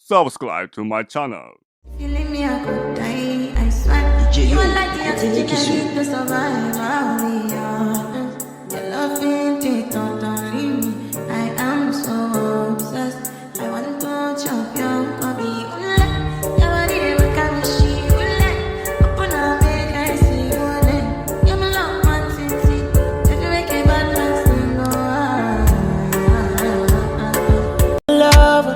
Subscribe to my channel. Feeling me, I could die, I swear. You are like the oxygen I need to survive. I'll be honest. Your love ain't it, don't leave me. I am so obsessed. I want to chop your coffee. Your body, they make a machine. Open up, make I see you. You're my love, man, since if you make a bad man sing, Lover,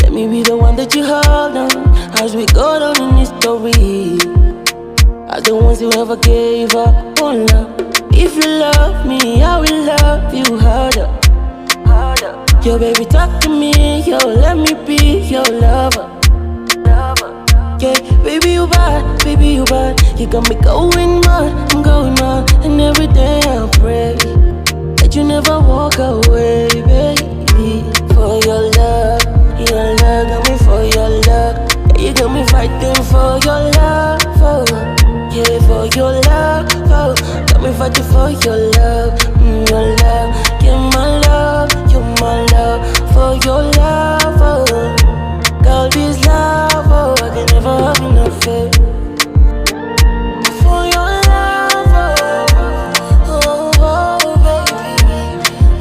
let me be the one that you hold on as we go down in history. As the ones who ever gave up on love. If you love me, I will love you harder, harder. Yo, baby, talk to me, yo, let me be your lover, lover. Yeah, baby, you bad, baby, you bad. You got me going mad, I'm going mad. And every day I pray that you never walk away, baby. For your love got me for your love. You got me fighting for your love, oh. Yeah, for your love, oh. Got me fighting for your love, your love. Yeah, my love, you're my love. For your love, oh. Girl, this love, oh. I can never have enough, eh. For your love, oh, oh, baby,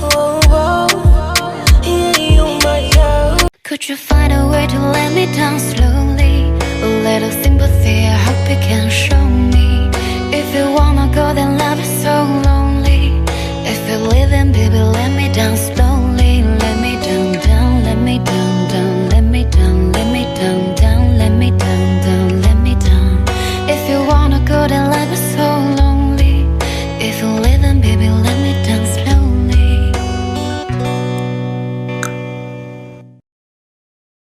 oh, oh, yeah, you're my love. Could you find a way to let me down slowly? A little sympathy, I hope you can show me. If you wanna go, then love is so lonely. If you're leaving, baby, let me down slowly. Let me down, down, let me down, down, let me down, let me down, down, let me down, down, let me down. If you wanna go, then love is so lonely. If you're leaving, baby, let me down slowly.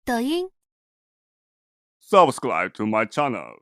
抖音。 Subscribe to my channel.